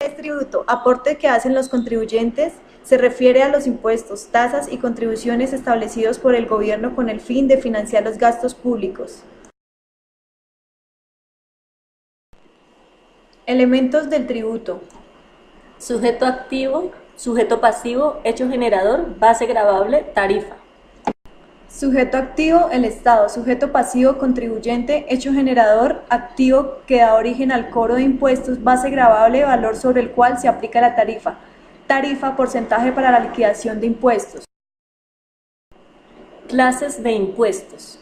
Es tributo, aporte que hacen los contribuyentes, se refiere a los impuestos, tasas y contribuciones establecidos por el gobierno con el fin de financiar los gastos públicos. Elementos del tributo. Sujeto activo, sujeto pasivo, hecho generador, base gravable, tarifa. Sujeto activo, el Estado. Sujeto pasivo, contribuyente. Hecho generador, activo que da origen al cobro de impuestos. Base gravable, valor sobre el cual se aplica la tarifa. Tarifa, porcentaje para la liquidación de impuestos. Clases de impuestos.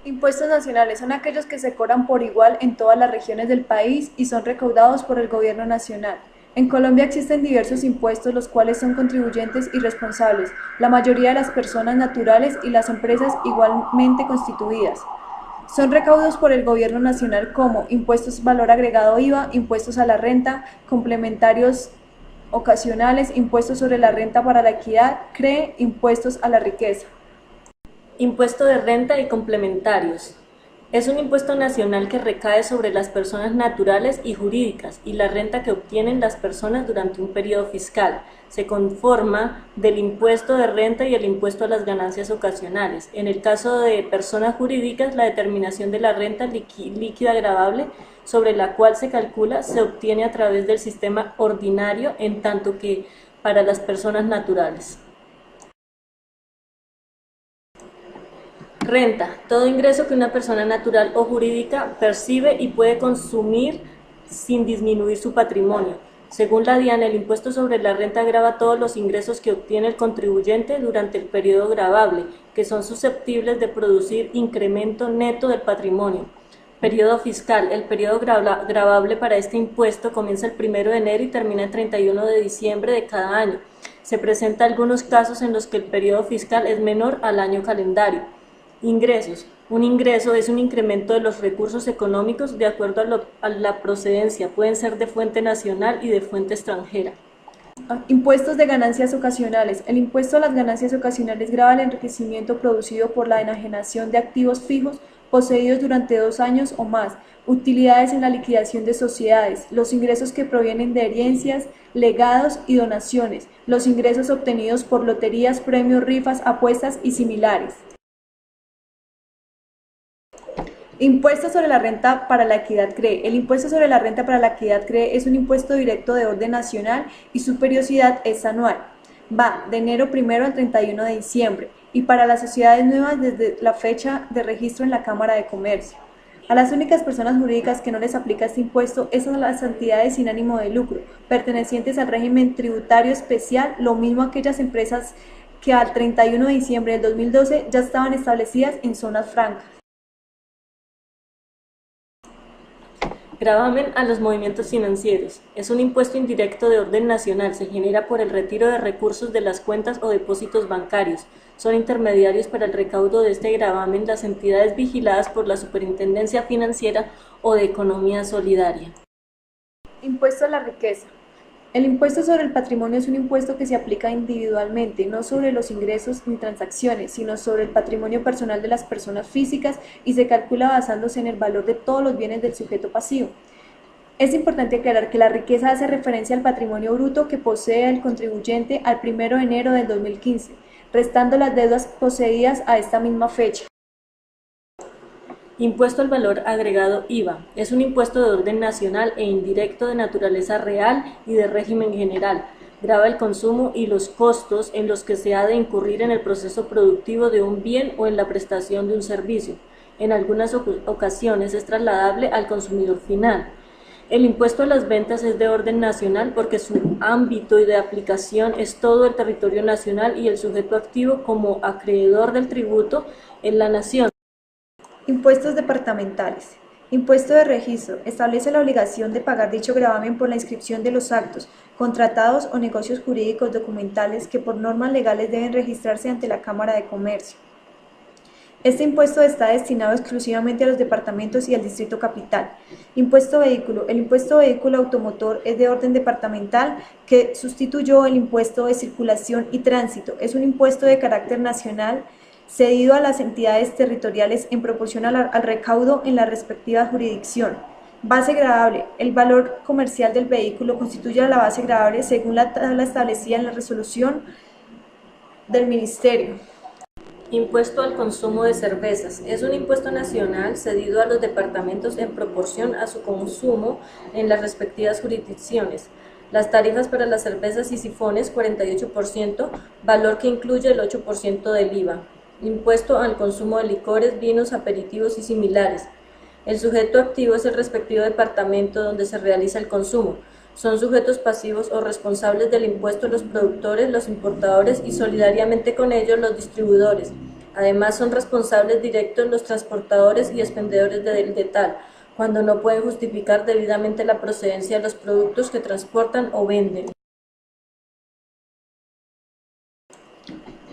Impuestos nacionales son aquellos que se cobran por igual en todas las regiones del país y son recaudados por el gobierno nacional. En Colombia existen diversos impuestos los cuales son contribuyentes y responsables, la mayoría de las personas naturales y las empresas igualmente constituidas. Son recaudos por el gobierno nacional como impuestos valor agregado IVA, impuestos a la renta, complementarios ocasionales, impuestos sobre la renta para la equidad, CRE, impuestos a la riqueza. Impuesto de renta y complementarios. Es un impuesto nacional que recae sobre las personas naturales y jurídicas y la renta que obtienen las personas durante un periodo fiscal. Se conforma del impuesto de renta y el impuesto a las ganancias ocasionales. En el caso de personas jurídicas, la determinación de la renta líquida gravable sobre la cual se calcula se obtiene a través del sistema ordinario, en tanto que para las personas naturales. Renta: todo ingreso que una persona natural o jurídica percibe y puede consumir sin disminuir su patrimonio. Según la DIAN, el impuesto sobre la renta grava todos los ingresos que obtiene el contribuyente durante el periodo gravable, que son susceptibles de producir incremento neto del patrimonio. Periodo fiscal: el periodo gravable para este impuesto comienza el 1 de enero y termina el 31 de diciembre de cada año. Se presentan algunos casos en los que el periodo fiscal es menor al año calendario. Ingresos: un ingreso es un incremento de los recursos económicos de acuerdo a la procedencia, pueden ser de fuente nacional y de fuente extranjera. Impuestos de ganancias ocasionales. El impuesto a las ganancias ocasionales grava el enriquecimiento producido por la enajenación de activos fijos poseídos durante 2 años o más, utilidades en la liquidación de sociedades, los ingresos que provienen de herencias, legados y donaciones, los ingresos obtenidos por loterías, premios, rifas, apuestas y similares. Impuesto sobre la renta para la equidad CRE. El impuesto sobre la renta para la equidad CRE es un impuesto directo de orden nacional y su periodicidad es anual. Va de enero 1 al 31 de diciembre y para las sociedades nuevas desde la fecha de registro en la Cámara de Comercio. A las únicas personas jurídicas que no les aplica este impuesto es a las entidades sin ánimo de lucro, pertenecientes al régimen tributario especial, lo mismo aquellas empresas que al 31 de diciembre del 2012 ya estaban establecidas en zonas francas. Gravamen a los movimientos financieros. Es un impuesto indirecto de orden nacional, se genera por el retiro de recursos de las cuentas o depósitos bancarios. Son intermediarios para el recaudo de este gravamen las entidades vigiladas por la Superintendencia Financiera o de Economía Solidaria. Impuesto a la riqueza. El impuesto sobre el patrimonio es un impuesto que se aplica individualmente, no sobre los ingresos ni transacciones, sino sobre el patrimonio personal de las personas físicas y se calcula basándose en el valor de todos los bienes del sujeto pasivo. Es importante aclarar que la riqueza hace referencia al patrimonio bruto que posee el contribuyente al 1 de enero del 2015, restando las deudas poseídas a esta misma fecha. Impuesto al valor agregado IVA. Es un impuesto de orden nacional e indirecto de naturaleza real y de régimen general. Grava el consumo y los costos en los que se ha de incurrir en el proceso productivo de un bien o en la prestación de un servicio. En algunas ocasiones es trasladable al consumidor final. El impuesto a las ventas es de orden nacional porque su ámbito de aplicación es todo el territorio nacional y el sujeto activo como acreedor del tributo en la nación. Impuestos departamentales. Impuesto de registro. Establece la obligación de pagar dicho gravamen por la inscripción de los actos, contratados o negocios jurídicos documentales que por normas legales deben registrarse ante la Cámara de Comercio. Este impuesto está destinado exclusivamente a los departamentos y al Distrito Capital. Impuesto vehículo. El impuesto vehículo automotor es de orden departamental que sustituyó el impuesto de circulación y tránsito. Es un impuesto de carácter nacional cedido a las entidades territoriales en proporción al recaudo en la respectiva jurisdicción. Base gravable. El valor comercial del vehículo constituye la base gravable según la tabla establecida en la resolución del Ministerio. Impuesto al consumo de cervezas. Es un impuesto nacional cedido a los departamentos en proporción a su consumo en las respectivas jurisdicciones. Las tarifas para las cervezas y sifones, 48%, valor que incluye el 8% del IVA. Impuesto al consumo de licores, vinos, aperitivos y similares. El sujeto activo es el respectivo departamento donde se realiza el consumo. Son sujetos pasivos o responsables del impuesto los productores, los importadores y solidariamente con ellos los distribuidores. Además son responsables directos los transportadores y expendedores de tal, cuando no pueden justificar debidamente la procedencia de los productos que transportan o venden.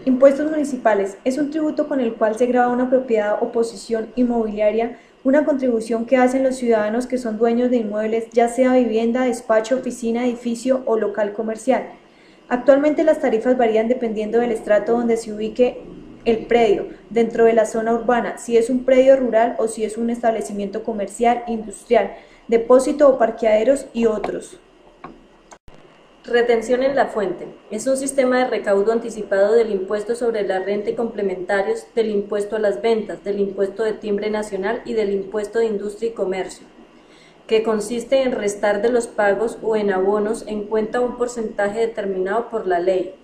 Impuestos municipales. Es un tributo con el cual se grava una propiedad o posesión inmobiliaria, una contribución que hacen los ciudadanos que son dueños de inmuebles, ya sea vivienda, despacho, oficina, edificio o local comercial. Actualmente las tarifas varían dependiendo del estrato donde se ubique el predio, dentro de la zona urbana, si es un predio rural o si es un establecimiento comercial, industrial, depósito o parqueaderos y otros. Retención en la fuente. Es un sistema de recaudo anticipado del impuesto sobre la renta y complementarios, del impuesto a las ventas, del impuesto de timbre nacional y del impuesto de industria y comercio, que consiste en restar de los pagos o en abonos en cuenta un porcentaje determinado por la ley.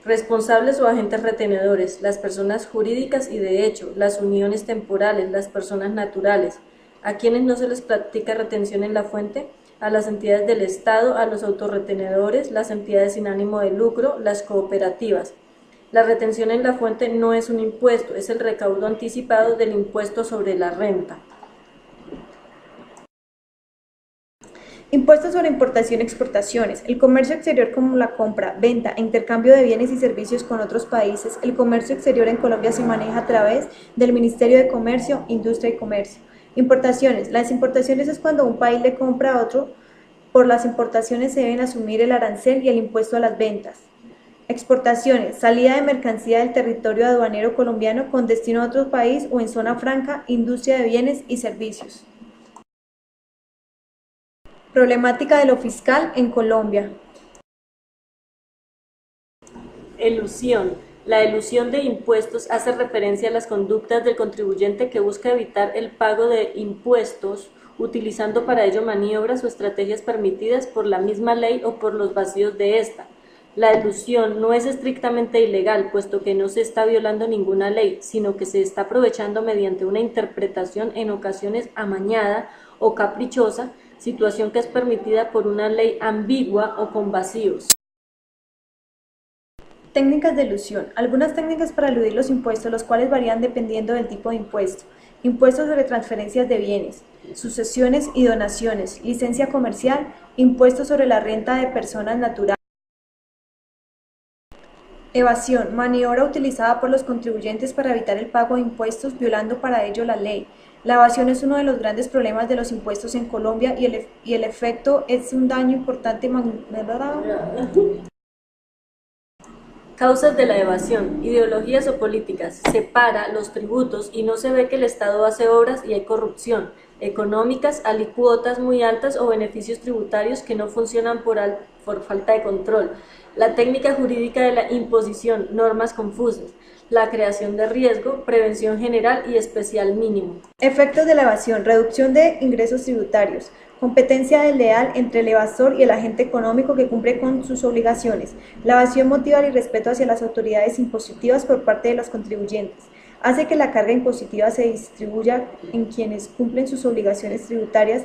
Responsables o agentes retenedores, las personas jurídicas y de hecho, las uniones temporales, las personas naturales. ¿A quienes no se les practica retención en la fuente? A las entidades del Estado, a los autorretenedores, las entidades sin ánimo de lucro, las cooperativas. La retención en la fuente no es un impuesto, es el recaudo anticipado del impuesto sobre la renta. Impuestos sobre importación y exportaciones. El comercio exterior como la compra, venta e intercambio de bienes y servicios con otros países. El comercio exterior en Colombia se maneja a través del Ministerio de Comercio, Industria y Comercio. Importaciones. Las importaciones es cuando un país le compra a otro. Por las importaciones se deben asumir el arancel y el impuesto a las ventas. Exportaciones. Salida de mercancía del territorio aduanero colombiano con destino a otro país o en zona franca, industria de bienes y servicios. Problemática de lo fiscal en Colombia. Elusión. La elusión de impuestos hace referencia a las conductas del contribuyente que busca evitar el pago de impuestos, utilizando para ello maniobras o estrategias permitidas por la misma ley o por los vacíos de ésta. La elusión no es estrictamente ilegal, puesto que no se está violando ninguna ley, sino que se está aprovechando mediante una interpretación en ocasiones amañada o caprichosa, situación que es permitida por una ley ambigua o con vacíos. Técnicas de elusión. Algunas técnicas para eludir los impuestos, los cuales varían dependiendo del tipo de impuesto. Impuestos sobre transferencias de bienes, sucesiones y donaciones, licencia comercial, impuestos sobre la renta de personas naturales. Evasión. Maniobra utilizada por los contribuyentes para evitar el pago de impuestos, violando para ello la ley. La evasión es uno de los grandes problemas de los impuestos en Colombia y el efecto es un daño importante. Causas de la evasión, ideologías o políticas. Separa los tributos y no se ve que el Estado hace obras y hay corrupción. Económicas, alicuotas muy altas o beneficios tributarios que no funcionan por falta de control. La técnica jurídica de la imposición, normas confusas. La creación de riesgo, prevención general y especial mínimo. Efectos de la evasión, reducción de ingresos tributarios, competencia desleal entre el evasor y el agente económico que cumple con sus obligaciones. La evasión motiva el irrespeto hacia las autoridades impositivas por parte de los contribuyentes. Hace que la carga impositiva se distribuya en quienes cumplen sus obligaciones tributarias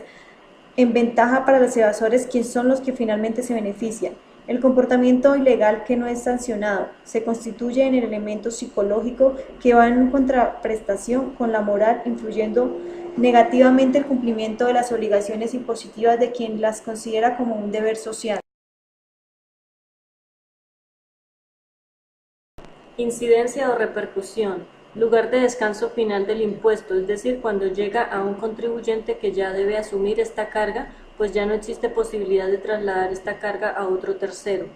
en ventaja para los evasores, quienes son los que finalmente se benefician. El comportamiento ilegal que no es sancionado se constituye en el elemento psicológico que va en contraprestación con la moral, influyendo negativamente el cumplimiento de las obligaciones impositivas de quien las considera como un deber social. Incidencia o repercusión. Lugar de descanso final del impuesto, es decir, cuando llega a un contribuyente que ya debe asumir esta carga, pues ya no existe posibilidad de trasladar esta carga a otro tercero.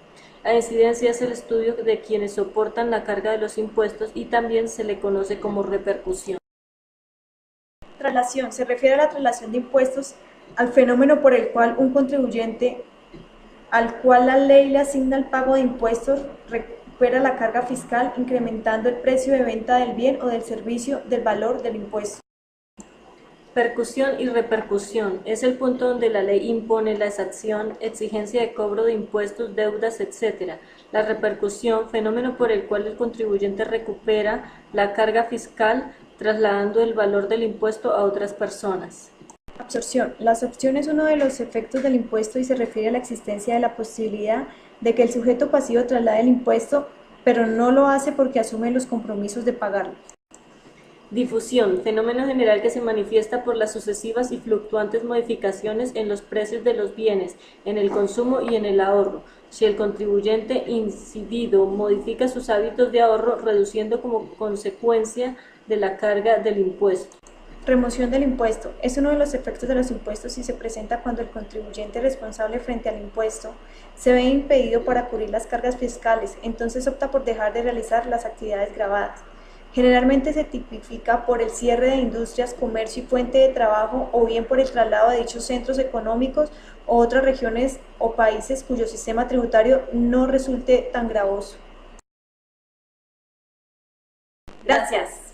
La incidencia es el estudio de quienes soportan la carga de los impuestos y también se le conoce como repercusión. Traslación. Se refiere a la traslación de impuestos al fenómeno por el cual un contribuyente al cual la ley le asigna el pago de impuestos recupera la carga fiscal incrementando el precio de venta del bien o del servicio del valor del impuesto. Percusión y repercusión es el punto donde la ley impone la exacción, exigencia de cobro de impuestos, deudas, etc. La repercusión, fenómeno por el cual el contribuyente recupera la carga fiscal trasladando el valor del impuesto a otras personas. Absorción. La absorción es uno de los efectos del impuesto y se refiere a la existencia de la posibilidad de que el sujeto pasivo traslade el impuesto, pero no lo hace porque asume los compromisos de pagarlo. Difusión, fenómeno general que se manifiesta por las sucesivas y fluctuantes modificaciones en los precios de los bienes, en el consumo y en el ahorro. Si el contribuyente incidido modifica sus hábitos de ahorro, reduciendo como consecuencia de la carga del impuesto. Remoción del impuesto. Es uno de los efectos de los impuestos y se presenta cuando el contribuyente responsable frente al impuesto se ve impedido para cubrir las cargas fiscales, entonces opta por dejar de realizar las actividades gravadas. Generalmente se tipifica por el cierre de industrias, comercio y fuente de trabajo o bien por el traslado de dichos centros económicos o otras regiones o países cuyo sistema tributario no resulte tan gravoso. Gracias.